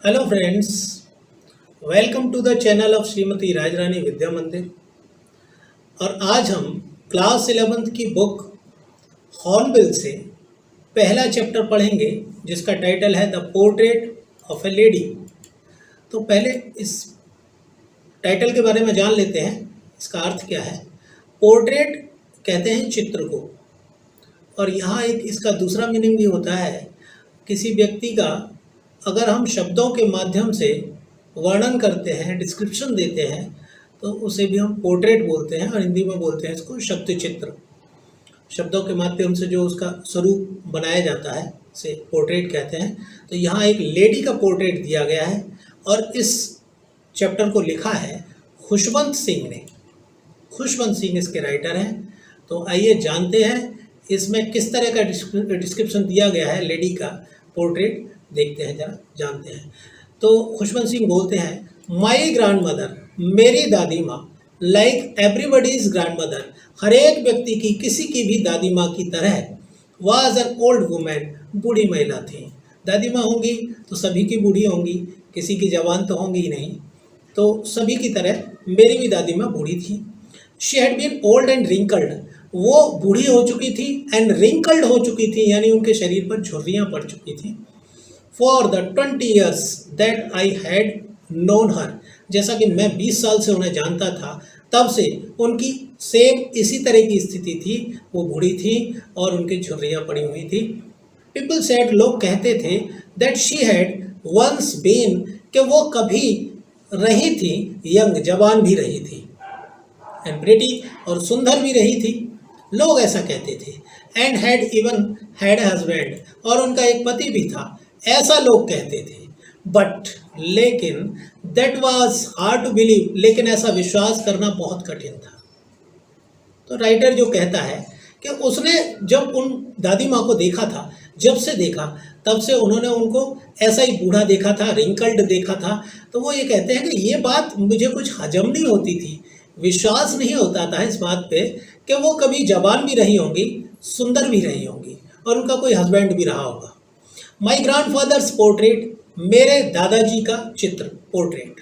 Hello friends, welcome to the channel of Shrimati Rajrani Vidya Mandir. और आज हम क्लास 11th की बुक हॉर्नबिल से पहला चैप्टर पढ़ेंगे, जिसका टाइटल है the portrait of A lady. तो पहले इस टाइटल के बारे में जान लेते हैं, इसका अर्थ क्या है। पोर्ट्रेट कहते हैं चित्र को, और यहाँ एक इसका दूसरा मीनिंग भी होता है, किसी व्यक्ति का अगर हम शब्दों के माध्यम से वर्णन करते हैं, डिस्क्रिप्शन देते हैं, तो उसे भी हम पोर्ट्रेट बोलते हैं, और हिंदी में बोलते हैं इसको शब्द चित्र। शब्दों के माध्यम से जो उसका स्वरूप बनाया जाता है उसे पोर्ट्रेट कहते हैं। तो यहाँ एक लेडी का पोर्ट्रेट दिया गया है, और इस चैप्टर को लिखा है खुशवंत सिंह ने। खुशवंत सिंह इसके राइटर हैं। तो आइए जानते हैं इसमें किस तरह का डिस्क्रिप्शन दिया गया है लेडी का पोर्ट्रेट, देखते हैं, जरा जानते हैं। तो खुशवंत सिंह बोलते हैं, माई ग्रैंड मदर, मेरी दादी माँ, लाइक एवरीबडीज ग्रैंड मदर, हर एक व्यक्ति की, किसी की भी दादी माँ की तरह, वाज एन ओल्ड वुमेन, बूढ़ी महिला थी। दादी माँ होंगी तो सभी की बूढ़ी होंगी, किसी की जवान तो होंगी ही नहीं। तो सभी की तरह मेरी भी दादी माँ बूढ़ी थी। She had been old and wrinkled, वो बूढ़ी हो चुकी थी, एंड रिंकल्ड हो चुकी थी, यानी उनके शरीर पर झुर्रियाँ पड़ चुकी थी। For the 20 years that I had known हर, जैसा कि मैं 20 साल से उन्हें जानता था, तब से उनकी सेम इसी तरह की स्थिति थी। वो बूढ़ी थी और उनकी झुर्रियाँ पड़ी हुई थी। पीपल सेड, लोग कहते थे, that she had once been, कि वो कभी रही थी, यंग, जवान भी रही थी, एंड प्रिटी, और सुंदर भी रही थी। लोग ऐसा कहते थे। And had even had husband, और उनका एक पति भी था, ऐसा लोग कहते थे। बट, लेकिन, that was hard to believe, लेकिन ऐसा विश्वास करना बहुत कठिन था। तो राइटर जो कहता है कि उसने जब उन दादी माँ को देखा था, जब से देखा तब से उन्होंने उनको ऐसा ही बूढ़ा देखा था, रिंकल्ड देखा था। तो वो ये कहते हैं कि ये बात मुझे कुछ हजम नहीं होती थी, विश्वास नहीं होता था इस बात पे कि वो कभी जवान भी रही होंगी, सुंदर भी रही होंगी, और उनका कोई हस्बैंड भी रहा होगा। माई ग्रैंड फादर्स पोर्ट्रेट, मेरे दादाजी का चित्र, पोर्ट्रेट,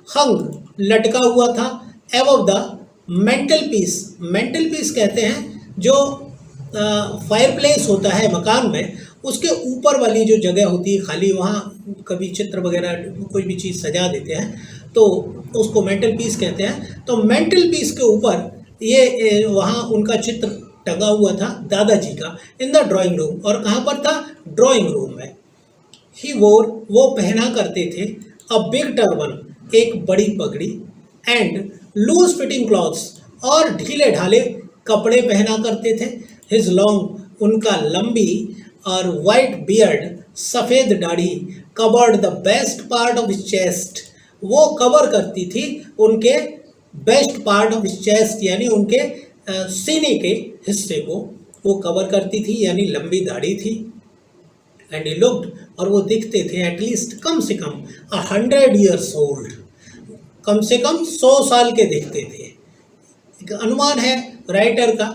हंग, लटका हुआ था, above the mental peace. Mental peace कहते हैं जो फायर प्लेस होता है मकान में, उसके ऊपर वाली जो जगह होती है खाली, वहाँ कभी चित्र वगैरह कोई भी चीज़ सजा देते हैं, तो उसको मेंटल पीस कहते हैं। तो मेंटल पीस के ऊपर ये वहाँ उनका चित्र टंगा हुआ था, दादाजी का, इन द ड्राइंग रूम। और कहाँ पर था? ड्राइंग रूम में। ही वोर, वो पहना करते थे, अ बिग टर्बन, एक बड़ी पगड़ी, एंड लूज फिटिंग क्लॉथ्स, और ढीले ढाले कपड़े पहना करते थे। हिज लॉन्ग, उनका लंबी, और वाइट बियर्ड, सफ़ेद दाढ़ी, covered the best part of his chest, वो कवर करती थी उनके best part of his chest, यानी उनके सीने के हिस्से को वो कवर करती थी, यानी लंबी दाढ़ी थी। एंड ही लुक्ड, और वो दिखते थे, एटलीस्ट, कम से कम 100 years ओल्ड, कम से कम 100 साल के दिखते थे। एक अनुमान है राइटर का,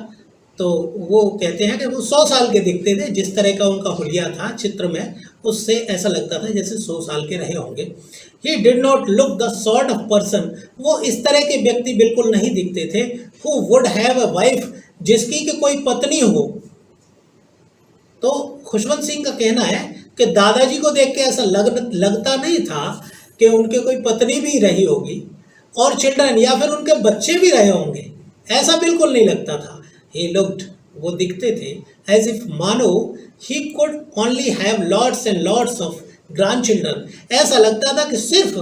तो वो कहते हैं कि वो 100 साल के दिखते थे। जिस तरह का उनका हुलिया था चित्र में, उससे ऐसा लगता था जैसे 100 साल के रहे होंगे। He did not look the sort of person, वो इस तरह के व्यक्ति बिल्कुल नहीं दिखते थे। Who would have a wife, जिसकी कि कोई पत्नी हो। तो खुशवंत सिंह का कहना है कि दादाजी को देख के ऐसा लगता नहीं था कि उनके कोई पत्नी भी रही होगी, और चिल्ड्रन, या फिर उनके बच्चे भी रहे होंगे, ऐसा बिल्कुल नहीं लगता था। ही लुक्ड, वो दिखते थे, एज इफ, मानो, he could only have lots and lots of grand children, ऐसा लगता था कि सिर्फ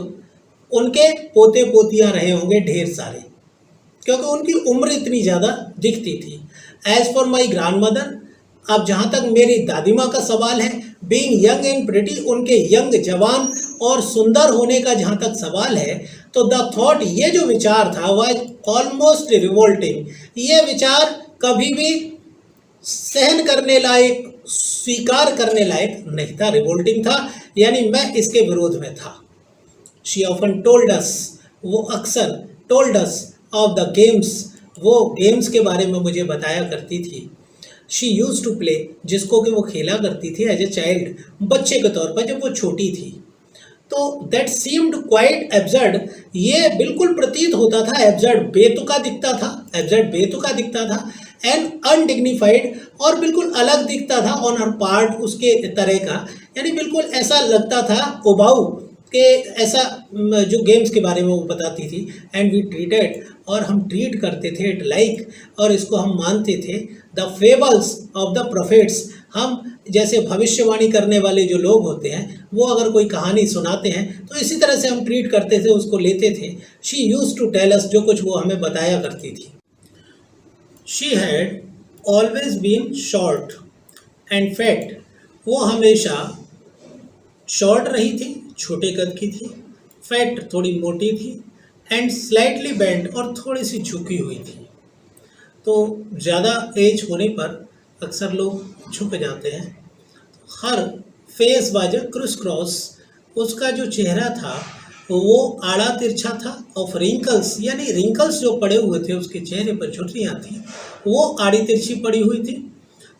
उनके पोते पोतियाँ रहे होंगे ढेर सारे, क्योंकि उनकी उम्र इतनी ज़्यादा दिखती थी। Age for my grandmother, अब जहाँ तक मेरी दादी माँ का सवाल है, बीइंग यंग एंड प्रिटी, उनके यंग, जवान और सुंदर होने का जहाँ तक सवाल है, तो द थॉट, ये जो विचार था, वाज ऑलमोस्ट रिवोल्टिंग, ये विचार कभी भी सहन करने लायक, स्वीकार करने लायक नहीं था, रिवोल्टिंग था, यानी मैं इसके विरोध में था। शी ऑफन टोल्ड अस, वो अक्सर, told us of the games, वो गेम्स के बारे में मुझे बताया करती थी। शी यूज टू प्ले, जिसको कि वो खेला करती थी एज ए चाइल्ड, बच्चे के तौर पर, जब वो छोटी थी। तो दैट सीम्ड क्वाइट एब्सर्ड, ये बिल्कुल प्रतीत होता था एब्सर्ड, बेतुका दिखता था, एब्सर्ड बेतुका दिखता था, एंड अनडिग्निफाइड, और बिल्कुल अलग दिखता था ऑन हर पार्ट, उसके तरह का, यानी बिल्कुल ऐसा लगता था उबाऊ कि ऐसा जो गेम्स के बारे में वो बताती थी। एंड वी ट्रीटेड, और हम ट्रीट करते थे इट लाइक, और इसको हम मानते थे the fables of the prophets, हम जैसे भविष्यवाणी करने वाले जो लोग होते हैं वो अगर कोई कहानी सुनाते हैं तो इसी तरह से हम ट्रीट करते थे, उसको लेते थे। She used to tell us, जो कुछ वो हमें बताया करती थी। She had always been short and fat, वो हमेशा शॉर्ट रही थी, छोटे कद की थी, फैट थोड़ी मोटी थी, एंड स्लाइटली बेंड, और थोड़ी सी झुकी हुई थी। तो ज़्यादा एज होने पर अक्सर लोग झुक जाते हैं। Her face was a criss cross, उसका जो चेहरा था वो आड़ा तिरछा था, ऑफ रिंकल्स, यानी रिंकल्स जो पड़े हुए थे उसके चेहरे पर, झुर्रियाँ थी, वो आड़ी तिरछी पड़ी हुई थी।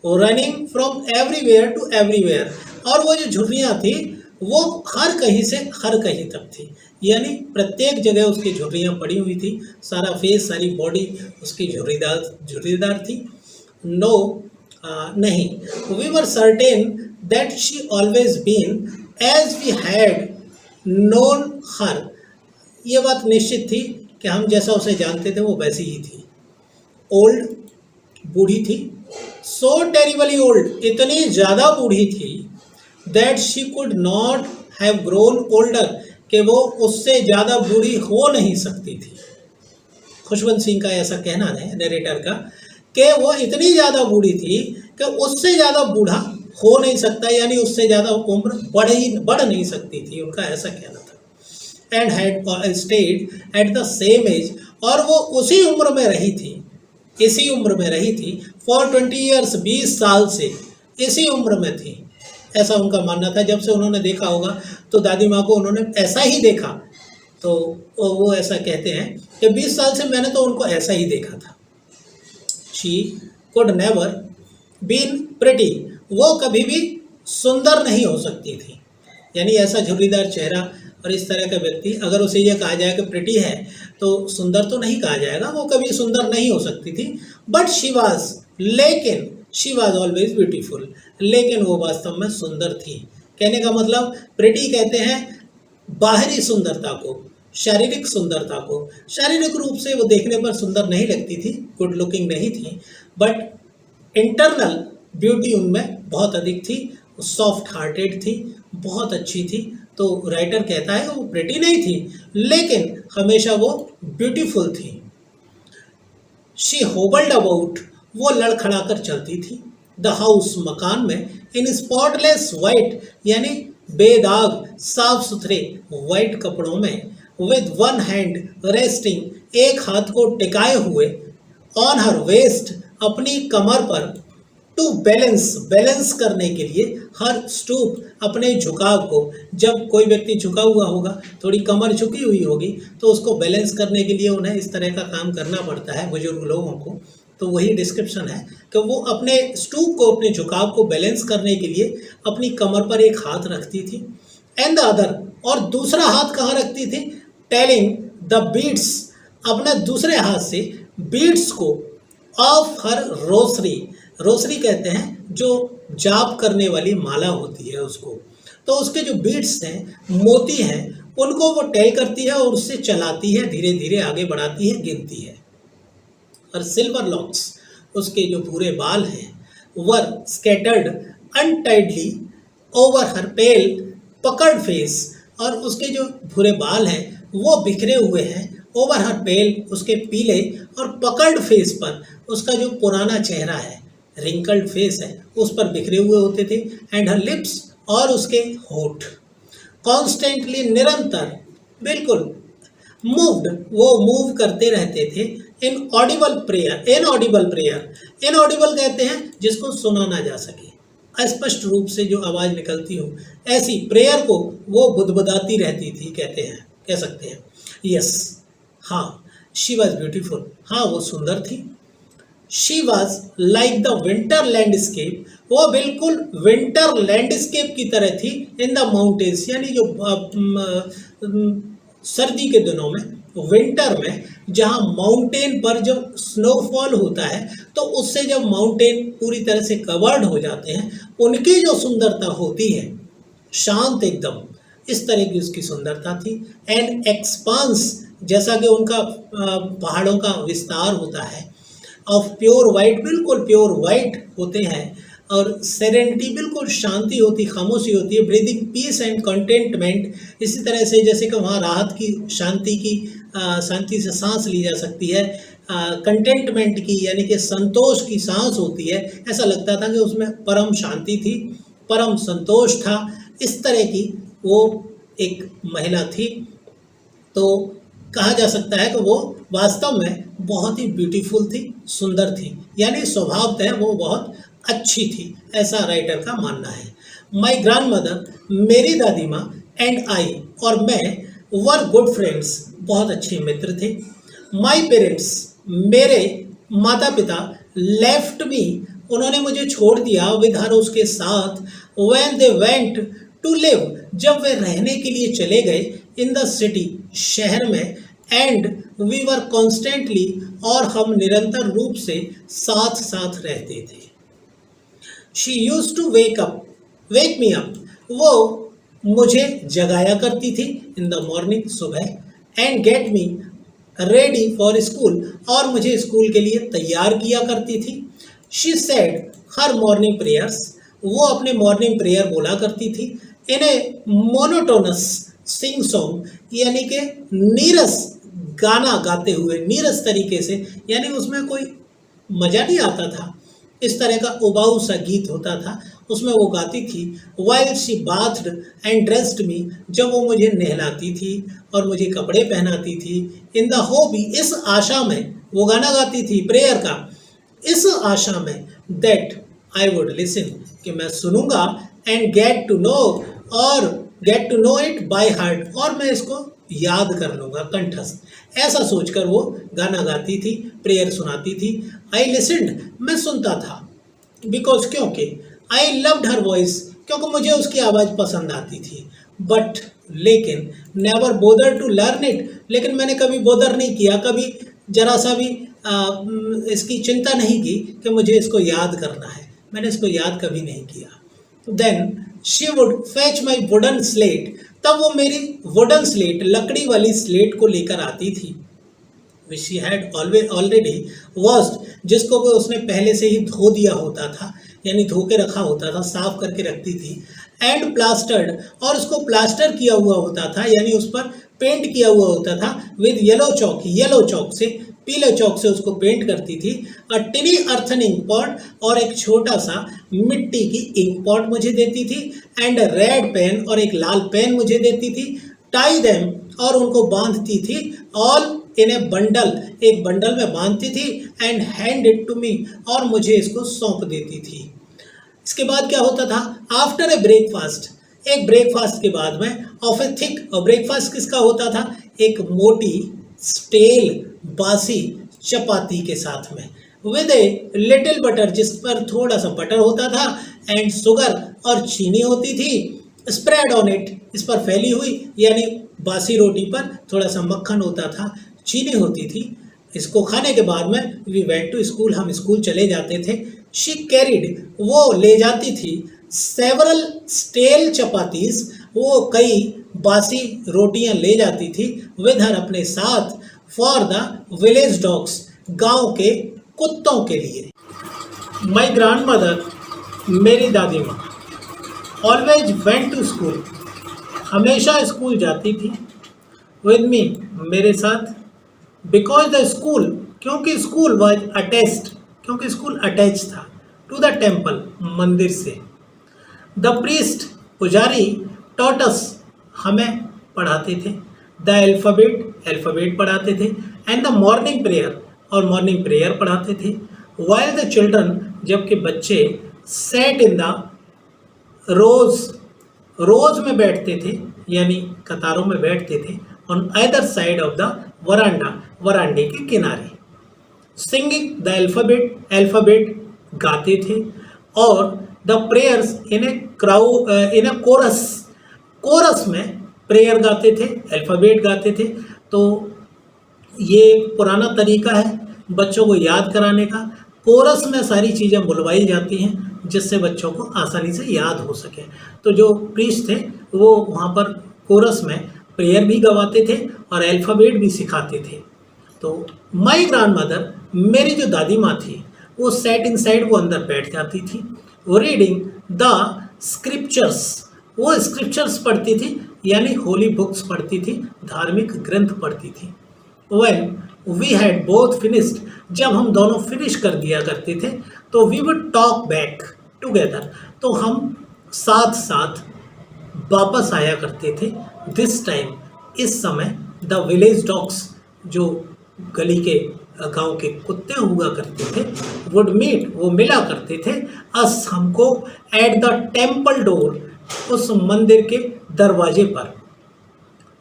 Running from everywhere to everywhere, और वो जो झुर्रियाँ थी वो हर कहीं से हर कहीं तक थी, यानी प्रत्येक जगह उसकी झुर्रियाँ पड़ी हुई थी, सारा फेस, सारी बॉडी उसकी झुर्रीदार थी। नो, नहीं, we were certain that she always been as we had known her, ये बात निश्चित थी कि हम जैसा उसे जानते थे वो वैसी ही थी। ओल्ड, बूढ़ी थी, सो टेरिबली ओल्ड, इतनी ज़्यादा बूढ़ी थी, that she could not have grown older, कि वो उससे ज़्यादा बूढ़ी हो नहीं सकती थी। खुशवंत सिंह का ऐसा कहना है, नरेटर का, कि वो इतनी ज़्यादा बूढ़ी थी कि उससे ज़्यादा बूढ़ा हो नहीं सकता, यानी उससे ज़्यादा उम्र बढ़ नहीं सकती थी, उनका ऐसा कहना था। And had stayed at the same age, और वो उसी उम्र में रही थी, इसी उम्र में रही थी, फॉर 20 ईयर्स, 20 साल से इसी उम्र में थी, ऐसा उनका मानना था। जब से उन्होंने देखा होगा तो दादी माँ को उन्होंने ऐसा ही देखा, तो वो ऐसा कहते हैं कि 20 साल से मैंने तो उनको ऐसा ही देखा था। She could never been pretty, वो कभी भी सुंदर नहीं हो सकती थी, यानी ऐसा झुर्रीदार चेहरा और इस तरह का व्यक्ति, अगर उसे यह कहा जाए कि प्रिटी है तो सुंदर तो नहीं कहा जाएगा, वो कभी सुंदर नहीं हो सकती थी। बट शी वाज, लेकिन शी वाज ऑलवेज ब्यूटीफुल, लेकिन वो वास्तव में सुंदर थी। कहने का मतलब, प्रिटी कहते हैं बाहरी सुंदरता को, शारीरिक सुंदरता को, शारीरिक रूप से वो देखने पर सुंदर नहीं लगती थी, गुड लुकिंग नहीं थी, बट इंटरनल ब्यूटी उनमें बहुत अधिक थी, सॉफ्ट हार्टेड थी, बहुत अच्छी थी। तो राइटर कहता है वो प्रिटी नहीं थी, लेकिन हमेशा वो ब्यूटीफुल थी। शी होबल्ड अबाउट, वो लड़खड़ा कर चलती थी, द हाउस, मकान में, इन स्पॉटलेस वाइट, यानी बेदाग साफ सुथरे वाइट कपड़ों में, विद वन हैंड रेस्टिंग, एक हाथ को टिकाए हुए, ऑन हर वेस्ट, अपनी कमर पर, टू बैलेंस करने के लिए, हर स्टूप, अपने झुकाव को, जब कोई व्यक्ति झुका हुआ होगा, थोड़ी कमर झुकी हुई होगी, तो उसको बैलेंस करने के लिए उन्हें इस तरह का काम करना पड़ता है बुजुर्ग लोगों को। तो वही डिस्क्रिप्शन है कि वो अपने स्टूप को, अपने झुकाव को बैलेंस करने के लिए अपनी कमर पर एक हाथ रखती थी, एंड द अदर, और दूसरा हाथ कहाँ रखती थी, टेलिंग द बीड्स, अपने दूसरे हाथ से बीड्स को, ऑफ हर रोसरी, रोसरी कहते हैं जो जाप करने वाली माला होती है उसको, तो उसके जो बीड्स हैं, मोती हैं, उनको वो टेल करती है और उससे चलाती है, धीरे धीरे आगे बढ़ाती है, गिनती है। और सिल्वर लॉक्स, उसके जो भूरे बाल हैं, वर स्कैटर्ड अनटाइडली ओवर हर पेल पकड़ फेस, और उसके जो भूरे बाल हैं वो बिखरे हुए हैं, ओवर हर पेल, उसके पीले और पकड़ फेस पर, उसका जो पुराना चेहरा है, रिंकल्ड फेस है, उस पर बिखरे हुए होते थे, एंड हर लिप्स, और उसके होठ, कॉन्स्टेंटली, निरंतर, बिल्कुल मूव्ड, वो मूव करते रहते थे, इन ऑडिबल प्रेयर, इनऑडिबल कहते हैं जिसको सुना ना जा सके, अस्पष्ट रूप से जो आवाज़ निकलती हो, ऐसी प्रेयर को वो बुदबुदाती रहती थी, कहते हैं, कह सकते हैं। यस, हाँ, शी वॉज ब्यूटीफुल, हाँ वो सुंदर थी। She was like the winter landscape, वो बिल्कुल विंटर लैंडस्केप की तरह थी इन द माउंटेन्स, यानी जो सर्दी के दिनों में, विंटर में, जहाँ माउंटेन पर जब स्नोफॉल होता है तो उससे जब माउंटेन पूरी तरह से कवर्ड हो जाते हैं, उनकी जो सुंदरता होती है, शांत एकदम, इस तरह की उसकी सुंदरता थी। एंड एक्सपांस, जैसा कि उनका पहाड़ों का विस्तार होता है, ऑफ प्योर वाइट, बिल्कुल प्योर वाइट होते हैं, और सेरेनिटी, बिल्कुल शांति होती, खामोशी होती है, ब्रीदिंग पीस एंड कंटेंटमेंट, इसी तरह से जैसे कि वहाँ राहत की, शांति की, शांति से सांस ली जा सकती है, कंटेंटमेंट की यानी कि संतोष की सांस होती है, ऐसा लगता था कि उसमें परम शांति थी, परम संतोष था, इस तरह की वो एक महिला थी। तो कहा जा सकता है कि वो वास्तव में बहुत ही ब्यूटीफुल थी, सुंदर थी, यानी स्वभावतः वो बहुत अच्छी थी, ऐसा राइटर का मानना है। माई ग्रैंड मदर, मेरी दादी माँ, एंड आई, और मैं, वर गुड फ्रेंड्स, बहुत अच्छे मित्र थे। माई पेरेंट्स, मेरे माता पिता, लेफ्ट मी, उन्होंने मुझे छोड़ दिया, विद हर, उसके साथ, when they went to live, जब वे रहने के लिए चले गए, इन द सिटी, शहर में, एंड वी वर कॉन्स्टेंटली, और हम निरंतर रूप से साथ साथ रहते थे। She used to wake me up, वो मुझे जगाया करती थी, इन द मॉर्निंग, सुबह, and get me ready for school, और मुझे स्कूल के लिए तैयार किया करती थी। She said her morning prayers, वो अपने मॉर्निंग प्रेयर बोला करती थी, इन ए मोनोटोनस सिंग सॉन्ग, यानी कि नीरस गाना गाते हुए, नीरस तरीके से, यानी उसमें कोई मज़ा नहीं आता था, इस तरह का उबाऊ सा गीत होता था, उसमें वो गाती थी। While she bathed and dressed me, जब वो मुझे नहलाती थी और मुझे कपड़े पहनाती थी, इन द होप, इस आशा में, वो गाना गाती थी प्रेयर का, इस आशा में, दैट आई वुड लिसन, कि मैं सुनूंगा, एंड गेट टू नो, और get to know it by heart, और मैं इसको याद कर लूँगा कंठस्थ, ऐसा सोचकर वो गाना गाती थी, प्रेयर सुनाती थी। आई लिसनड, मैं सुनता था, बिकॉज, क्योंकि, आई लव्ड हर वॉइस, क्योंकि मुझे उसकी आवाज़ पसंद आती थी, बट, लेकिन, never bother to learn it, लेकिन मैंने कभी बोदर नहीं किया, कभी जरा सा भी इसकी चिंता नहीं की कि मुझे इसको याद करना है, मैंने इसको याद कभी नहीं किया। Then she would fetch my wooden slate, तब वो मेरी वुडन स्लेट, लकड़ी वाली स्लेट को लेकर आती थी, which she had already washed, जिसको वो उसने पहले से ही धो दिया होता था, यानी धो के रखा होता था, साफ करके रखती थी, एंड प्लास्टर्ड, और उसको प्लास्टर किया हुआ होता था, यानी उस पर पेंट किया हुआ होता था, विद येलो चौक, येलो चौक से, पीले चौक से उसको पेंट करती थी। अ टिनी अर्थन इंक पॉट, और एक छोटा सा मिट्टी की इंक पॉट मुझे देती थी, एंड रेड पेन, और एक लाल पेन मुझे देती थी। टाई देम, और उनको बांधती थी, ऑल इन ए बंडल, एक बंडल में बांधती थी, and hand it to me, और मुझे इसको सौंप देती थी। इसके बाद क्या होता था, आफ्टर ए ब्रेकफास्ट, एक ब्रेकफास्ट के बाद में, ऑफ ए थिक, और ब्रेकफास्ट किसका होता था, एक मोटी स्टेल बासी चपाती के साथ में, विद ए लिटिल बटर, जिस पर थोड़ा सा बटर होता था, एंड शुगर, और चीनी होती थी, स्प्रेड ऑन इट, इस पर फैली हुई, यानी बासी रोटी पर थोड़ा सा मक्खन होता था, चीनी होती थी। इसको खाने के बाद में, वी वेंट टू स्कूल, हम स्कूल चले जाते थे। शी कैरिड, वो ले जाती थी, सेवरल स्टेल चपातीस, वो कई बासी रोटियां ले जाती थी, विद हर, अपने साथ, फॉर द विलेज डॉग्स, गांव के कुत्तों के लिए। माई ग्रैंड मदर, मेरी दादी माँ, ऑलवेज वेंट टू स्कूल, हमेशा स्कूल जाती थी, विद मी, मेरे साथ, बिकॉज द स्कूल, क्योंकि स्कूल वॉज अटैच्ड, क्योंकि स्कूल अटैच था, टू द टेम्पल, मंदिर से। द प्रीस्ट, पुजारी, टॉटस, हमें पढ़ाते थे, द एल्फ़ाबेट, एल्फ़ाबेट पढ़ाते थे, एंड द मॉर्निंग प्रेयर, और मॉर्निंग प्रेयर पढ़ाते थे। वाइल द चिल्ड्रन, जबकि बच्चे, सेट इन द रोज, रोज में बैठते थे, यानी कतारों में बैठते थे, on either side of the veranda, वरांडे के किनारे। सिंगिंग द अल्फ़ाबेट गाते थे, और the prayers in a chorus, chorus में प्रेयर गाते थे, अल्फ़ाबेट गाते थे। तो ये एक पुराना तरीका है बच्चों को याद कराने का। कोरस में सारी चीज़ें बुलवाई जाती हैं जिससे बच्चों को आसानी से याद हो सके। तो जो प्रीस्ट थे वो वहाँ पर कोरस में प्रेयर भी गवाते थे और अल्फ़ाबेट भी सिखाते थे। तो माई ग्रैंड मदर, मेरी जो दादी माँ थी, वो सेट इन साइड, वो अंदर बैठ जाती थी, वो रीडिंग द स्क्रिप्चर्स, वो स्क्रिप्चर्स पढ़ती थी, यानी होली बुक्स पढ़ती थी, धार्मिक ग्रंथ पढ़ती थी। When we had both finished, जब हम दोनों फिनिश कर दिया करते थे तो we would talk back together, तो हम साथ साथ वापस आया करते थे। दिस टाइम, इस समय, द विलेज डॉग्स, जो गली के गांव के कुत्ते हुआ करते थे, वुड मीट, वो मिला करते थे, अस, हमको, एट द टेम्पल डोर, उस मंदिर के दरवाजे पर।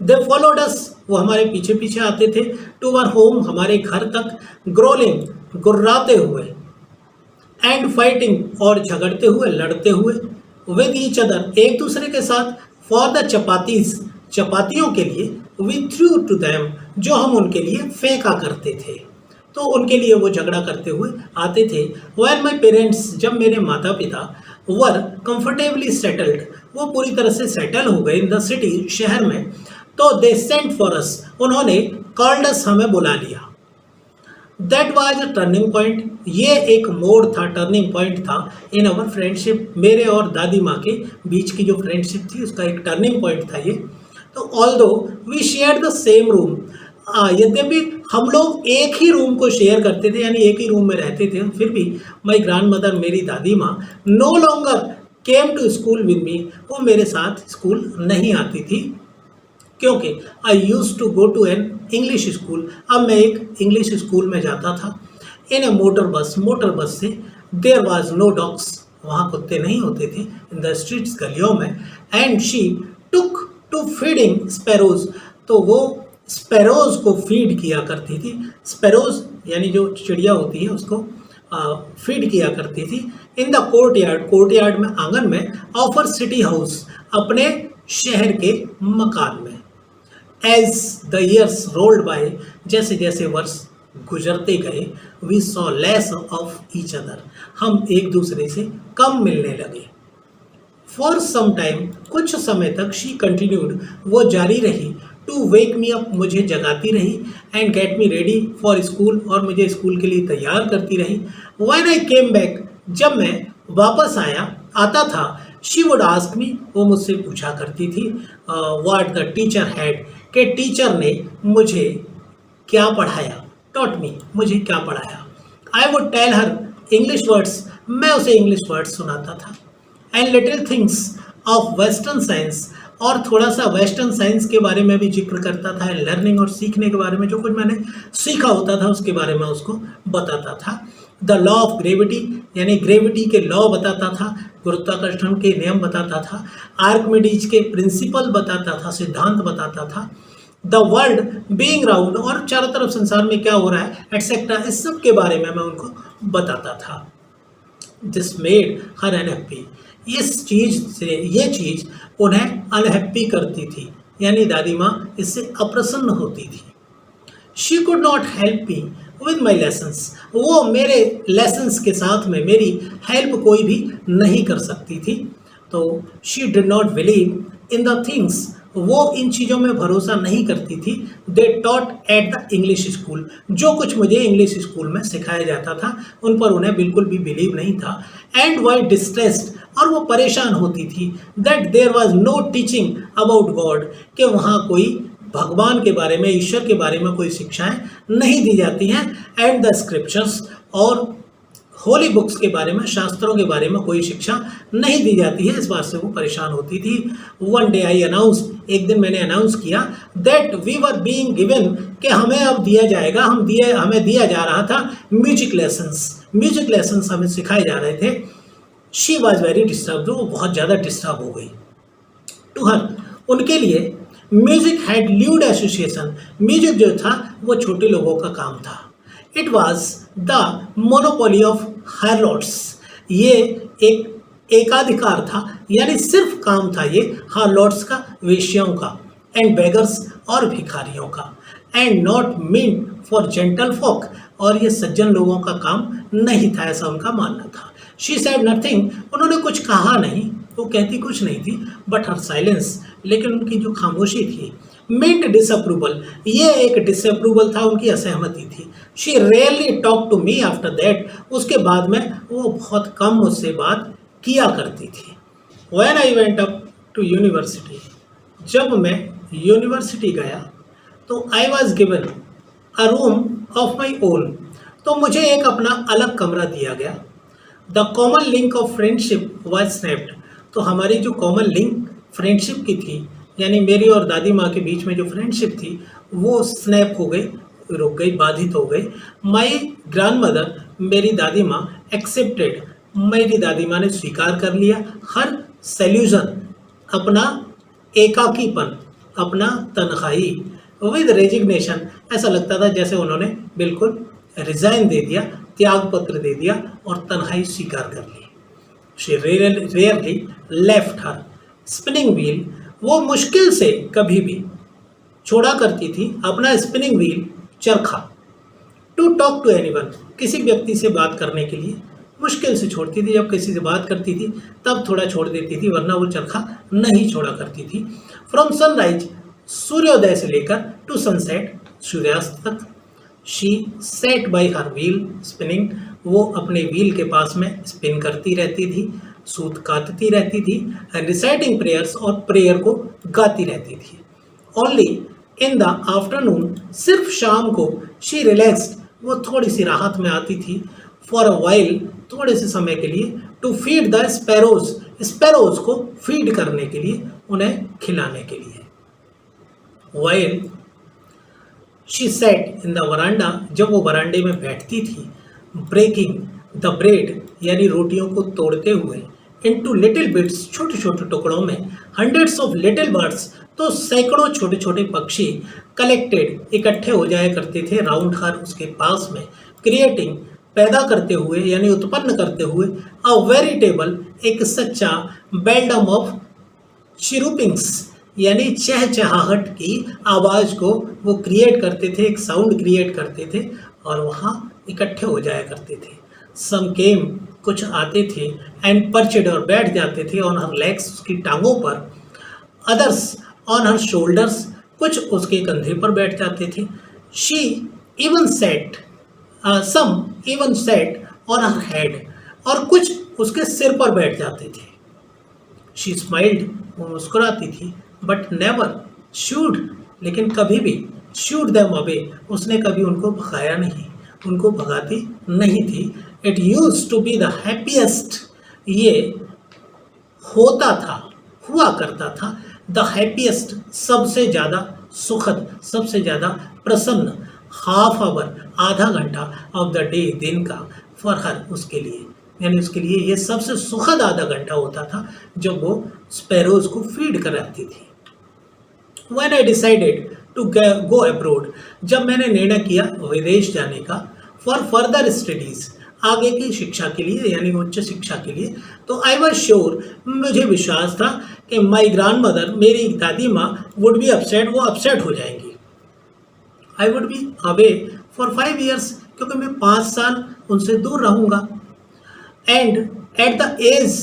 दे फॉलोड अस, वो हमारे पीछे पीछे आते थे, टू आवर होम, हमारे घर तक, ग्रोलिंग, गुर्राते हुए, एंड फाइटिंग, और झगड़ते हुए, लड़ते हुए, विद ईच अदर, एक दूसरे के साथ, फॉर द चपातीज, चपातियों के लिए, वी थ्रू टू दैम, जो हम उनके लिए फेंका करते थे। तो उनके लिए वो झगड़ा करते हुए आते थे। व्हेन माई पेरेंट्स, जब मेरे माता पिता, वर कंफर्टेबली सेटल्ड, वो पूरी तरह से सेटल हो गए इन द सिटी, शहर में, तो दे सेंट फॉर अस, उन्होंने कॉल्ड अस, हमें बुला लिया। That was a turning point, ये एक मोड़ था, टर्निंग पॉइंट था इन अवर फ्रेंडशिप, मेरे और दादी माँ के बीच की जो फ्रेंडशिप थी उसका एक टर्निंग पॉइंट था ये। तो although we share the same room, यद्यपि हम लोग एक ही रूम को शेयर करते थे, यानी एक ही रूम में रहते थे, फिर भी माई ग्रैंड मदर, मेरी दादी माँ, no longer came to school with me, वो मेरे साथ स्कूल नहीं आती थी, क्योंकि I used to go to an English school, अब मैं एक इंग्लिश स्कूल में जाता था, इन ए मोटर बस, मोटर बस से, देयर वाज नो डॉग्स, वहाँ कुत्ते नहीं होते थे, इन द स्ट्रीट्स, गलियों में, and she took to feeding sparrows, तो वो स्पैरोज को फीड किया करती थी, स्पैरोज यानी जो चिड़िया होती है उसको फीड किया करती थी, इन द कोर्टयार्ड, कोर्टयार्ड में, आंगन में, ऑफ अर सिटी हाउस, अपने शहर के मकान में। As the years rolled by, जैसे जैसे वर्ष गुजरते गए, we saw less of each other, हम एक दूसरे से कम मिलने लगे। फॉर सम टाइम, कुछ समय तक, शी कंटिन्यूड, वो जारी रही, टू वेक मी अप, मुझे जगाती रही, and get me ready for school, और मुझे स्कूल के लिए तैयार करती रही। व्हेन आई केम बैक, जब मैं वापस आता था, शी वुड आस्क मी, वो मुझसे पूछा करती थी, व्हाट द टीचर हैड, के टीचर ने मुझे क्या पढ़ाया, टॉट मी, मुझे क्या पढ़ाया। I would tell her English words, मैं उसे इंग्लिश वर्ड्स सुनाता था, and little things of western science, और थोड़ा सा वेस्टर्न साइंस के बारे में भी जिक्र करता था, लर्निंग और सीखने के बारे में, जो कुछ मैंने सीखा होता था उसके बारे में उसको बताता था। द लॉ ऑफ ग्रेविटी, यानी ग्रेविटी के लॉ बताता था, गुरुत्वाकर्षण के नियम बताता था, आर्किमिडीज के प्रिंसिपल बताता था, सिद्धांत बताता था, द वर्ल्ड बीइंग राउंड, और चारों तरफ संसार में क्या हो रहा है, एटसेट्रा, इस सब के बारे में मैं उनको बताता था। दिस मेड हर अनहैप्पी, इस चीज़ से, ये चीज़ उन्हें अनहैप्पी करती थी, यानी दादी माँ इससे अप्रसन्न होती थी। She could not help me with my lessons, वो मेरे लेसन्स के साथ में मेरी हेल्प कोई भी नहीं कर सकती थी। तो she did not believe in the things, वो इन चीज़ों में भरोसा नहीं करती थी, they taught at the English school, जो कुछ मुझे इंग्लिश स्कूल में सिखाया जाता था उन पर उन्हें बिल्कुल भी बिलीव नहीं था। एंड वाई डिस्ट्रेस्ड, और वो परेशान होती थी, that there was no teaching about God, कि वहाँ कोई भगवान के बारे में, ईश्वर के बारे में कोई शिक्षाएं नहीं दी जाती हैं, एंड द स्क्रिप्चर्स, और होली बुक्स के बारे में, शास्त्रों के बारे में कोई शिक्षा नहीं दी जाती है, इस बात से वो परेशान होती थी। वन डे आई अनाउंस, एक दिन मैंने अनाउंस किया, that we were being given, कि हमें अब दिया जाएगा, हमें दिया जा रहा था म्यूजिक लेसन्स हमें सिखाए जा रहे थे। शी वॉज वेरी डिस्टर्ब, वो बहुत ज़्यादा डिस्टर्ब हो गई। टू हर, उनके लिए, music had lewd association, music जो था वो छोटे लोगों का काम था। It was the monopoly of harlots. ये एक एकाधिकार था, यानी सिर्फ काम था ये हार्लॉट्स का, वेश्याओं का, एंड बेगर्स और भिखारियों का, and not mean for gentle folk, और ये सज्जन लोगों का काम नहीं था, ऐसा उनका मानना था। शी सेड नथिंग, उन्होंने कुछ कहा नहीं, वो कहती कुछ नहीं थी, बट हर साइलेंस, लेकिन उनकी जो खामोशी थी, मीन्ट डिसअप्रूवल, ये एक डिसअप्रूवल था, उनकी असहमति थी। She rarely talk to me after that, उसके बाद में वो बहुत कम मुझसे बात किया करती थी। When I went up to university, जब मैं यूनिवर्सिटी गया तो I was given a room of my own, तो मुझे एक अपना अलग कमरा दिया गया। The common link of friendship was snapped, तो हमारी जो कॉमन लिंक फ्रेंडशिप की थी, यानी मेरी और दादी माँ के बीच में जो फ्रेंडशिप थी, वो स्नैप हो गई, रुक गई, बाधित हो गई। माई ग्रैंड मदर, मेरी दादी माँ, एक्सेप्टेड, मेरी दादी माँ ने स्वीकार कर लिया हर सेल्यूशन, अपना एकाकीपन, अपना तन्हाई, विद रेजिग्नेशन, ऐसा लगता था जैसे उन्होंने बिल्कुल रिजाइन दे दिया, त्याग पत्र दे दिया और तन्हाई स्वीकार कर ली। She rarely left her spinning wheel, वो मुश्किल से कभी भी छोड़ा करती थी अपना स्पिनिंग व्हील, चरखा। टू टॉक टू एनीवन, किसी व्यक्ति से बात करने के लिए मुश्किल से छोड़ती थी, जब किसी से बात करती थी तब थोड़ा छोड़ देती थी, वरना वो चरखा नहीं छोड़ा करती थी। फ्रॉम सनराइज, सूर्योदय से लेकर, टू सनसेट, सूर्यास्त तक, she said by her wheel spinning, वो अपने व्हील के पास में स्पिन करती रहती थी, सूत काटती रहती थी, एंड रिसाइटिंग प्रेयर्स, और प्रेयर को गाती रहती थी। ओनली इन द आफ्टरनून, सिर्फ शाम को, शी रिलैक्स्ड, वो थोड़ी सी राहत में आती थी, फॉर अ वाइल, थोड़े से समय के लिए, to feed the sparrows, sparrows को फीड करने के लिए, उन्हें खिलाने के लिए। While she sat in the verandah, जब वो वरांडे में बैठती थी, ब्रेकिंग द ब्रेड, यानी रोटियों को तोड़ते हुए, इनटू लिटिल बिट्स, छोटे छोटे टुकड़ों में, हंड्रेड्स ऑफ लिटिल बर्ड्स, तो सैकड़ों छोटे छोटे पक्षी, कलेक्टेड, इकट्ठे हो जाया करते थे, राउंड हर, उसके पास में, क्रिएटिंग, पैदा करते हुए, यानी उत्पन्न करते हुए, अ वेरिटेबल, एक सच्चा, बेल्डम ऑफ चिरुपिंग्स, यानी चहचहाहट की आवाज़ को वो क्रिएट करते थे, एक साउंड क्रिएट करते थे, और वहाँ इकट्ठे हो जाया करते थे। सम केम, कुछ आते थे, एंड परचेड, और बैठ जाते थे, ऑन हर लेग्स, उसकी टांगों पर, अदर्स ऑन हर शोल्डर्स, कुछ उसके कंधे पर बैठ जाते थे। She even sat, some even sat on her head, और कुछ उसके सिर पर बैठ जाते थे। शी स्माइल्ड, वो मुस्कुराती थी, बट नेवर शूड, लेकिन कभी भी, शूड देम अवे, उसने कभी उनको भगाया नहीं, उनको भगाती नहीं थी। It used to be the happiest, ये होता था, हुआ करता था, द हैप्पीएस्ट, सबसे ज़्यादा सुखद, सबसे ज़्यादा प्रसन्न, हाफ आवर, आधा घंटा, ऑफ द डे, दिन का, फॉर हर, उसके लिए, यानी उसके लिए ये सबसे सुखद आधा घंटा होता था जब वो स्पैरोज को फीड कराती थी। When I decided to go abroad, जब मैंने निर्णय किया विदेश जाने का, फॉर फर्दर स्टडीज़, आगे की शिक्षा के लिए, यानी उच्च शिक्षा के लिए, तो आई वॉज श्योर, मुझे विश्वास था कि माई ग्रैंड मदर, मेरी दादी माँ, वुड बी अपसेट, वो अपसेट हो जाएंगी। I would be away for 5 years, क्योंकि मैं 5 साल उनसे दूर रहूँगा। And at the age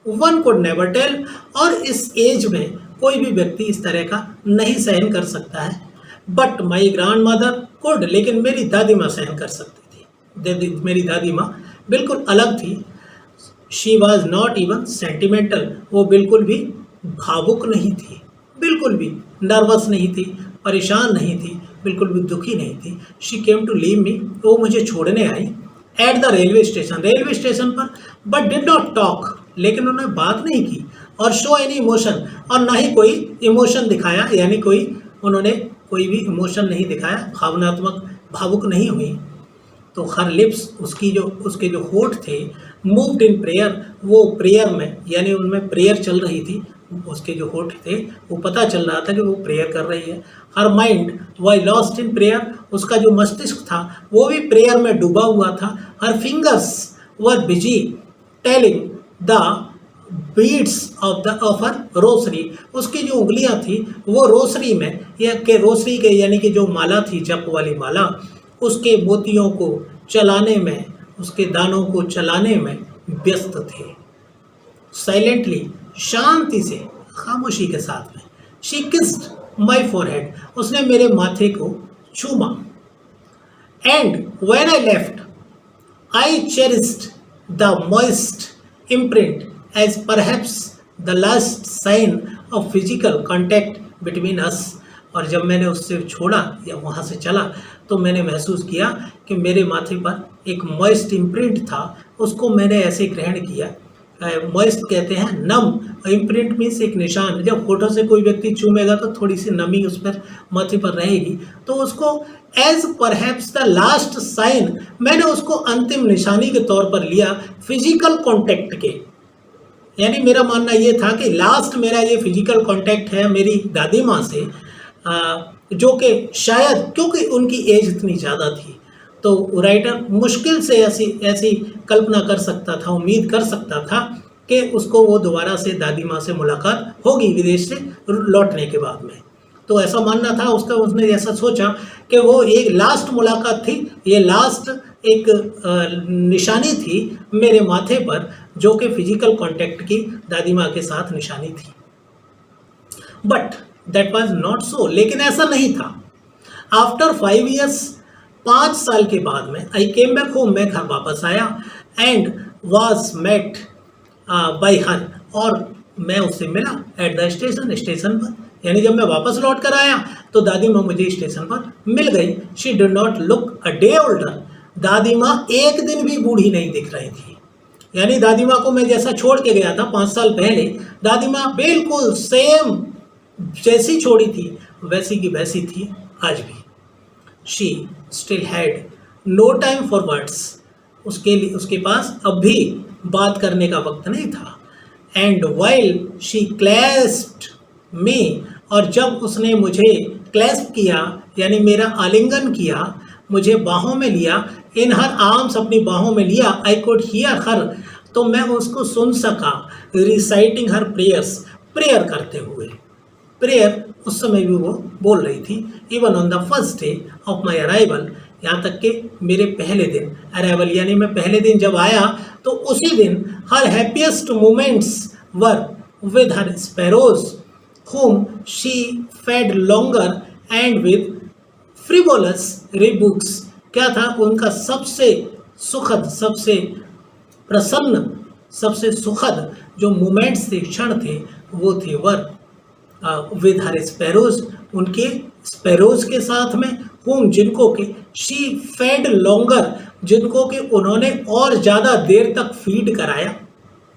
one could never tell, और इस एज में कोई भी व्यक्ति इस तरह का नहीं सहन कर सकता है। But my grand mother could, लेकिन मेरी दादी माँ सहन कर सकती थी। मेरी दादी माँ बिल्कुल अलग थी। She was not even sentimental, वो बिल्कुल भी भावुक नहीं थी, बिल्कुल भी नर्वस नहीं थी, परेशान नहीं थी, बिल्कुल भी दुखी नहीं थी। She came to leave me, वो मुझे छोड़ने आई, एट द रेलवे स्टेशन पर, बट डिड नॉट टॉक, लेकिन उन्होंने बात नहीं की, और शो एनी इमोशन, और ना ही कोई इमोशन दिखाया, यानी उन्होंने कोई भी इमोशन नहीं दिखाया, भावनात्मक, भावुक नहीं हुई। तो हर लिप्स, उसके जो होठ थे, मूव्ड इन प्रेयर, वो प्रेयर में यानी उनमें प्रेयर चल रही थी, उसके जो होठ थे वो पता चल रहा था कि वो प्रेयर कर रही है। Her mind was lost in prayer, उसका जो मस्तिष्क था वो भी प्रेयर में डूबा हुआ था। हर fingers were busy telling the beads of her Rossari, उसकी जो उंगलियां थी वो रोसरी में या के रोसरी के यानी कि जो माला थी, जप वाली माला, उसके मोतियों को चलाने में, उसके दानों को चलाने में व्यस्त थे। साइलेंटली, शांति से, खामोशी के साथ में, शी किस्ड माई फोरहेड, उसने मेरे माथे को चूमा। And when I left I cherished the moist imprint as perhaps the last sign of physical contact between us, और जब मैंने उससे छोड़ा या वहाँ से चला तो मैंने महसूस किया कि मेरे माथे पर एक मॉइस्ट इम्प्रिंट था, उसको मैंने ऐसे ग्रहण किया। मॉइस्ट कहते हैं नम, इम्प्रिंट मीन्स एक निशान, जब होठों से कोई व्यक्ति चूमेगा तो थोड़ी सी नमी उस पर माथे पर रहेगी, तो उसको as perhaps the last sign, मैंने उसको अंतिम निशानी के तौर पर लिया फिजिकल कॉन्टैक्ट के। यानी मेरा मानना ये था कि लास्ट मेरा ये फिजिकल कांटेक्ट है मेरी दादी माँ से, जो कि शायद क्योंकि उनकी एज इतनी ज़्यादा थी, तो राइटर मुश्किल से ऐसी कल्पना कर सकता था, उम्मीद कर सकता था कि उसको वो दोबारा से दादी माँ से मुलाकात होगी विदेश से लौटने के बाद में। तो ऐसा मानना था उसका, उसने ऐसा सोचा कि वो एक लास्ट मुलाकात थी, ये लास्ट एक निशानी थी मेरे माथे पर, जो कि फिजिकल कांटेक्ट की दादी माँ के साथ निशानी थी। But that was not so, लेकिन ऐसा नहीं था। आफ्टर 5 years, 5 साल के बाद में, आई केम बैक होम, मैं घर वापस आया, and was met by her, और मैं उससे मिला एट द स्टेशन, स्टेशन पर, यानी जब मैं वापस लौट कर आया तो दादी माँ मुझे स्टेशन पर मिल गई। She did not look a day older, दादी माँ एक दिन भी बूढ़ी नहीं दिख रही थी। यानी दादी माँ को मैं जैसा छोड़ के गया था 5 साल पहले, दादी माँ बिल्कुल सेम जैसी छोड़ी थी वैसी की वैसी थी आज भी। She still had no time for words, उसके पास अब भी बात करने का वक्त नहीं था। एंड वाइल शी क्लैस्प्ड मी, और जब उसने मुझे क्लैस्प किया यानी मेरा आलिंगन किया, मुझे बाहों में लिया, इन हर आर्म्स, अपनी बाहों में लिया, आई कुड हियर हर, तो मैं उसको सुन सका, रिसाइटिंग हर प्रेयर्स, प्रेयर करते हुए। प्रेयर उस समय भी वो बोल रही थी। Even on the first day of my arrival, यहाँ तक कि मेरे पहले दिन, अराइवल यानी मैं पहले दिन जब आया तो उसी दिन, her happiest moments were with her sparrows whom she fed longer and with frivolous rebukes, क्या था उनका सबसे सुखद, सबसे प्रसन्न, सबसे सुखद जो मोमेंट्स थे, क्षण थे, वो थे वर विद हर स्पैरोज, उनके स्पैरोज के साथ में, whom जिनको के शी फेड लॉन्गर, जिनको के उन्होंने और ज़्यादा देर तक फीड कराया,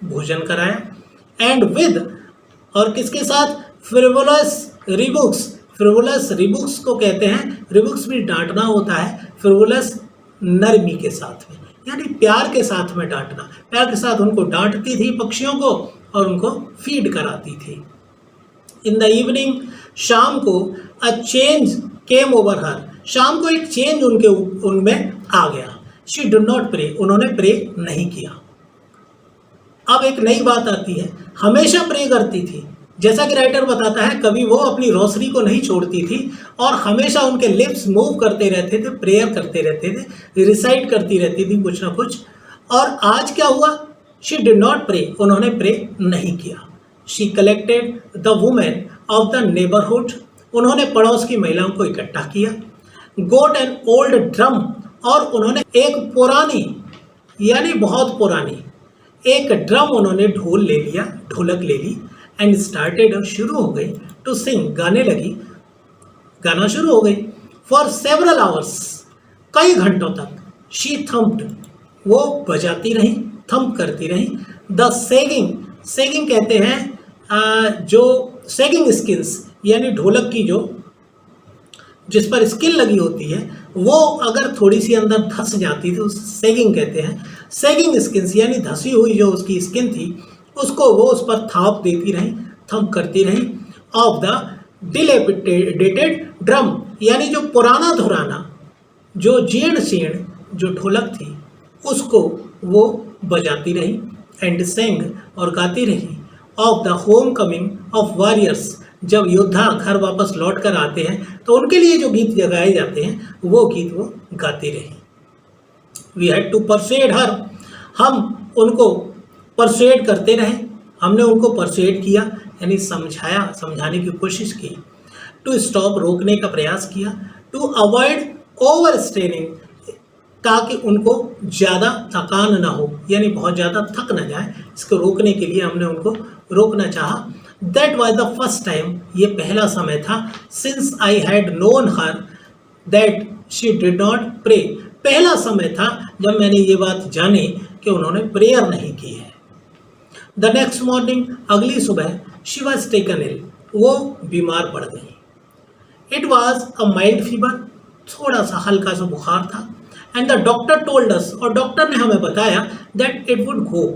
भोजन कराया, एंड विद, और किसके साथ, फ्रिवोलस रिबुक्स, फ्रिवोलस रिबुक्स को कहते हैं, रिबुक्स भी डांटना होता है, फ्रिवोलस नरमी के साथ में, यानी प्यार के साथ में डांटना, प्यार के साथ उनको डांटती थी पक्षियों को और उनको फीड कराती थी। इन द इवनिंग, शाम को, अ चेंज केम ओवर हर, शाम को एक चेंज उनमें आ गया। शी डिड नॉट प्रे, उन्होंने प्रे नहीं किया। अब एक नई बात आती है, हमेशा प्रे करती थी, जैसा कि राइटर बताता है, कभी वो अपनी रोसरी को नहीं छोड़ती थी और हमेशा उनके लिप्स मूव करते रहते थे, प्रेयर करते रहते थे, रिसाइट करती रहती थी कुछ ना कुछ। और आज क्या हुआ, शी डिड नॉट प्रे, उन्होंने प्रे नहीं किया। She collected the women of the neighbourhood, उन्होंने पड़ोस की महिलाओं को इकट्ठा किया। गोट एन ओल्ड ड्रम, और उन्होंने एक पुरानी यानी बहुत पुरानी एक ड्रम, उन्होंने ढोल ले लिया, ढोलक ले ली, एंड स्टार्टेड, शुरू हो गई, टू सिंग, गाने लगी, गाना शुरू हो गई। फॉर सेवरल आवर्स, कई घंटों तक, शी थम्प्ड, वो बजाती रही, थम्प करती रही। द सेगिंग, सेगिंग कहते हैं जो सेगिंग स्किल्स, यानी ढोलक की जो जिस पर स्किल लगी होती है वो अगर थोड़ी सी अंदर धंस जाती थी, उस सेगिंग कहते हैं, सेगिंग स्किन यानी धंसी हुई जो उसकी स्किन थी उसको वो उस पर थाप देती रही, थंप करती रही। ऑफ द डिलेपिडेटेड ड्रम, यानी जो पुराना धुराना, जो जीर्ण शीर्ण जो ढोलक थी उसको वो बजाती रही। एंड सेंग, और गाती रही। Of the home coming of warriors, जब योद्धा घर वापस लौट कर आते हैं तो उनके लिए जो गीत गाए जाते हैं वो गीत वो गाती रही। वी हैड टू परsuade हर, हम उनको परsuade करते रहे, हमने उनको परsuade किया यानी समझाया, समझाने की कोशिश की। टू स्टॉप, रोकने का प्रयास किया। टू अवॉइड ओवर स्ट्रेनिंग, ताकि उनको ज़्यादा थकान ना हो, यानी बहुत ज़्यादा थक ना जाए, इसको रोकने के लिए हमने उनको रोकना चाहा। That was the first time, ये पहला समय था, since I had known her that she did not pray, पहला समय था जब मैंने ये बात जानी कि उन्होंने प्रेयर नहीं की है। द नेक्स्ट मॉर्निंग, अगली सुबह, शी वॉज टेकन इल, वो बीमार पड़ गई। It was a mild fever, थोड़ा सा हल्का सा बुखार था। And the doctor told us, और डॉक्टर ने हमें बताया दैट इट वुड गो,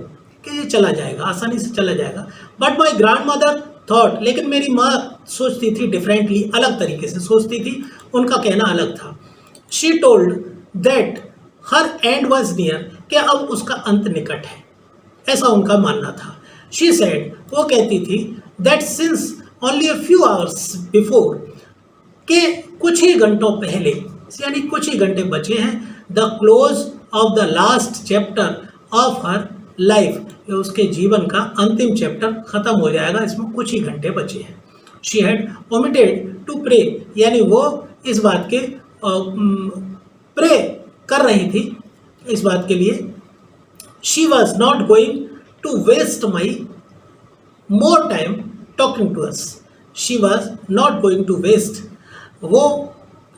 कि ये चला जाएगा, आसानी से चला जाएगा। But my grand mother thought, लेकिन मेरी माँ सोचती थी डिफरेंटली, अलग तरीके से सोचती थी, उनका कहना अलग था। She told that her and was near, कि अब उसका अंत निकट है, ऐसा उनका मानना था। शी सेड, वो कहती थी, that since only a few hours before, के कुछ ही घंटों पहले, यानी कुछ ही घंटे बचे हैं, the close of the last chapter of her life, उसके जीवन का अंतिम चैप्टर खत्म हो जाएगा, इसमें कुछ ही घंटे बचे हैं। She had omitted to pray, यानी वो इस बात के प्रे कर रही थी, इस बात के लिए। She was not going to waste my more time talking to us, she was not going to waste, वो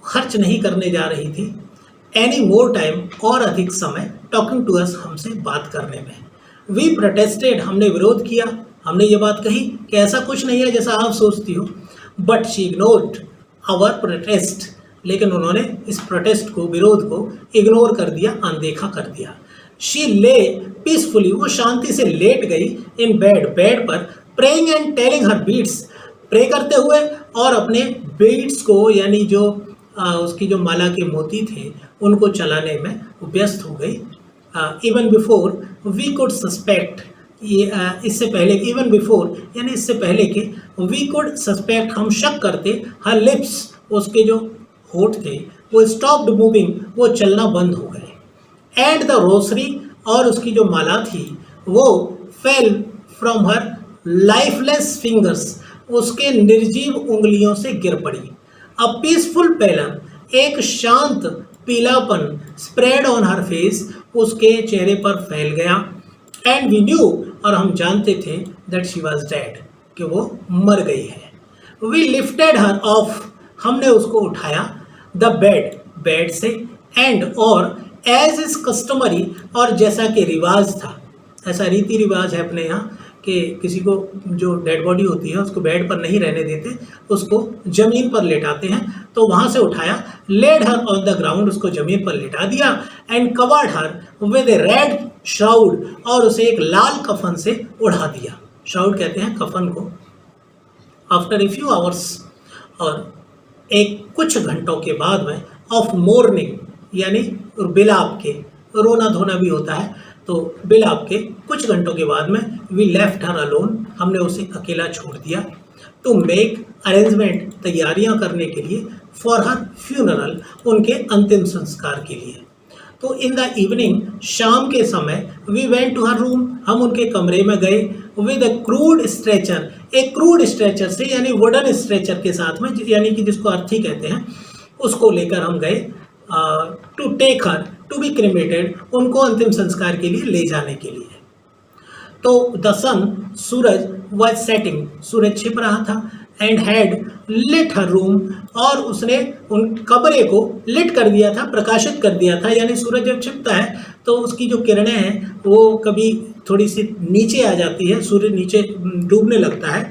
खर्च नहीं करने जा रही थी एनी मोर टाइम, और अधिक समय, टॉकिंग टू अस, हमसे बात करने में। वी प्रोटेस्टेड, हमने विरोध किया, हमने ये बात कही कि ऐसा कुछ नहीं है जैसा आप सोचती हो। But she ignored our protest, लेकिन उन्होंने इस प्रोटेस्ट को, विरोध को इग्नोर कर दिया, अनदेखा कर दिया। शी ले पीसफुली, वो शांति से लेट गई इन बेड, बेड पर, praying and telling her beads, pray करते हुए और अपने बीट्स को, यानी जो उसकी जो माला के मोती थे उनको चलाने में व्यस्त हो गई। Even before we could suspect, ये इससे पहले, इवन बिफोर यानी इससे पहले कि वी कुड सस्पेक्ट, हम शक करते, हर लिप्स, उसके जो होठ थे वो स्टॉप्ड मूविंग, वो चलना बंद हो गए। एंड द रोसरी, और उसकी जो माला थी वो fell from her lifeless fingers, उसके निर्जीव उंगलियों से गिर पड़ी। अ पीसफुल पैलर, एक शांत पीलापन, स्प्रेड ऑन हर फेस, उसके चेहरे पर फैल गया। एंड वी न्यू, और हम जानते थे, दैट शी वॉज डेड, कि वो मर गई है। वी लिफ्टेड हर ऑफ, हमने उसको उठाया, द बेड, बेड से, एंड, और, एज इज कस्टमरी, और जैसा कि रिवाज था, ऐसा रीति रिवाज है अपने यहाँ कि किसी को जो डेड बॉडी होती है उसको बेड पर नहीं रहने देते, उसको ज़मीन पर लेटाते हैं, तो वहाँ से उठाया, laid her on the ground, उसको ज़मीन पर लेटा दिया। And covered her with a red shroud, और उसे एक लाल कफन से उड़ा दिया। शाउड कहते हैं कफन को। आफ्टर ए फ्यू आवर्स, और एक कुछ घंटों के बाद में, ऑफ मोर्निंग, यानी बिलाप के, रोना धोना भी होता है, तो बिलाप के कुछ घंटों के बाद में, वी लेफ्ट हर अलोन, हमने उसे अकेला छोड़ दिया। टू मेक अरेंजमेंट, तैयारियां करने के लिए, फॉर हर फ्यूनरल, उनके अंतिम संस्कार के लिए। तो इन द इवनिंग, शाम के समय, we went to her room, हम उनके कमरे में गए, विद अ क्रूड स्ट्रेचर, एक क्रूड स्ट्रेचर से, यानी वुडन स्ट्रेचर के साथ में, यानी कि जिसको अर्थी कहते हैं, उसको लेकर हम गए। To take her to be cremated, उनको अंतिम संस्कार के लिए ले जाने के लिए। तो द सन, सूरज, वॉज सेटिंग, सूरज छिप रहा था, and had lit her room, और उसने उन कमरे को लिट कर दिया था, प्रकाशित कर दिया था। यानी सूरज जब छिपता है तो उसकी जो किरणें हैं वो कभी थोड़ी सी नीचे आ जाती है, सूर्य नीचे डूबने लगता है,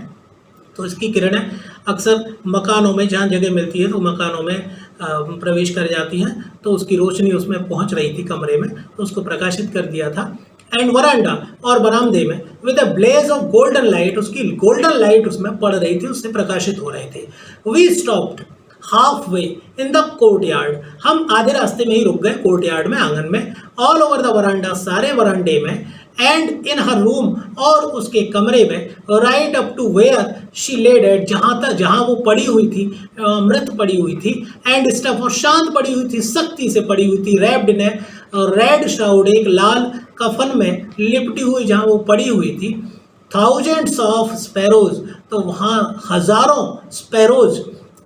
तो इसकी किरणें अक्सर मकानों में, जहाँ जगह मिलती है तो मकानों में प्रवेश कर जाती हैं, तो उसकी रोशनी उसमें पहुंच रही थी कमरे में, तो उसको प्रकाशित कर दिया था। एंड वरांडा और बरामदे में with a blaze of golden light, उसकी गोल्डन लाइट उसमें पड़ रही थी, उससे प्रकाशित हो रहे थे। We stopped halfway in the courtyard, हम आधे रास्ते में ही रुक गए कोर्टयार्ड में, आंगन में। ऑल ओवर द वरांडा, सारे वरांडे में। एंड इन हर रूम, और उसके कमरे में। Right up to where she lay dead, जहाँ वो पड़ी हुई थी, मृत पड़ी हुई थी। एंड स्टफ, और शांत पड़ी हुई थी, सख्ती से पड़ी हुई थी। रैप्ड ने रेड श्राउड, एक लाल कफन में लिपटी हुई जहाँ वो पड़ी हुई थी। थाउजेंड्स ऑफ स्पैरोज, तो वहाँ हजारों स्पैरोज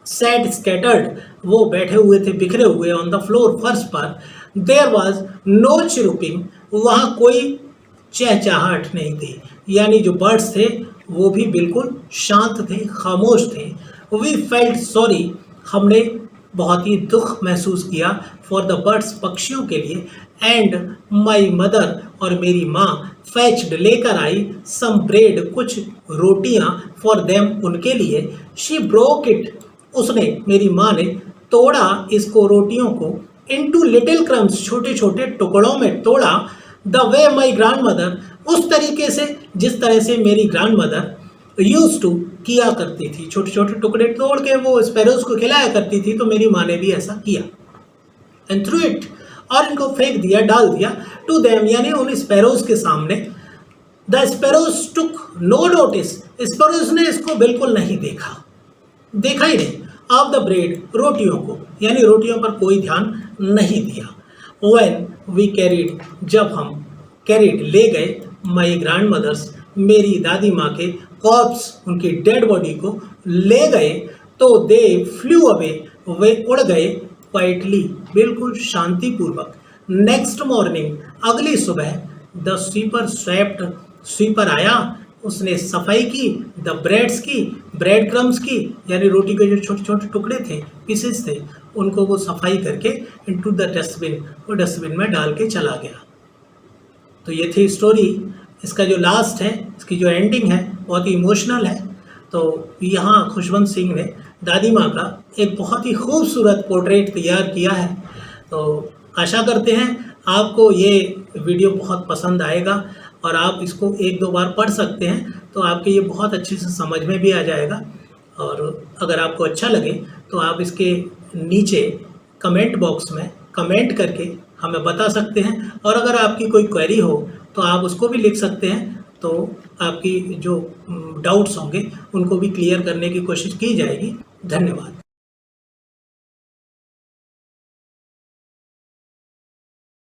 सैट स्कैटर्ड, वो बैठे हुए थे बिखरे हुए ऑन द फ्लोर, फर्श पर। देयर वॉज नो चिरुपिंग, वहाँ कोई चहचहाहट नहीं थी, यानी जो बर्ड्स थे वो भी बिल्कुल शांत थे, खामोश थे। वी फेल्ट सॉरी, हमने बहुत ही दुख महसूस किया। फॉर द बर्ड्स, पक्षियों के लिए। एंड माई मदर, और मेरी माँ। फैच्ड, लेकर आई। सम ब्रेड, कुछ रोटियां। फॉर देम, उनके लिए। शी ब्रोक इट, उसने, मेरी माँ ने तोड़ा इसको, रोटियों को। इनटू लिटिल क्रम्स, छोटे छोटे टुकड़ों में तोड़ा। The way my grand mother, उस तरीके से जिस तरह से मेरी ग्रैंड मदर यूज टू, किया करती थी। छोटे छोटे टुकड़े तोड़ के वो स्पैरोज को खिलाया करती थी, तो मेरी माँ ने भी ऐसा किया। एंड थ्रू इट, और इनको फेंक दिया, डाल दिया। टू देम, यानी उन स्पैरोज के सामने। The sparrows took no notice, sparrows ने इसको बिल्कुल नहीं देखा, देखा ही नहीं। ऑफ द ब्रेड, रोटियों को, यानी रोटियों पर कोई ध्यान नहीं दिया। व्हेन वी कैरिड, जब हम कैरिड, ले गए। माई ग्रैंड मदर्स, मेरी दादी माँ के कॉर्प्स, उनकी डेड बॉडी को ले गए। तो दे फ्लू अवे, वे उड़ गए। क्वाइटली, बिल्कुल शांतिपूर्वक। नेक्स्ट मॉर्निंग, अगली सुबह। द स्वीपर स्वेप्ट, स्वीपर आया, उसने सफाई की। द ब्रेड्स की, ब्रेड क्रम्स की, यानी रोटी के जो छोटे छोटे टुकड़े थे, पीसेस थे, उनको वो सफाई करके इनटू द डस्टबिन, वो डस्टबिन में डाल के चला गया। तो ये थी स्टोरी। इसका जो लास्ट है, इसकी जो एंडिंग है, बहुत ही इमोशनल है। तो यहाँ खुशवंत सिंह ने दादी माँ का एक बहुत ही खूबसूरत पोर्ट्रेट तैयार किया है। तो आशा करते हैं आपको ये वीडियो बहुत पसंद आएगा, और आप इसको एक दो बार पढ़ सकते हैं, तो आपके ये बहुत अच्छे से समझ में भी आ जाएगा। और अगर आपको अच्छा लगे तो आप इसके नीचे कमेंट बॉक्स में कमेंट करके हमें बता सकते हैं। और अगर आपकी कोई क्वेरी हो तो आप उसको भी लिख सकते हैं, तो आपकी जो डाउट्स होंगे उनको भी क्लियर करने की कोशिश की जाएगी। धन्यवाद।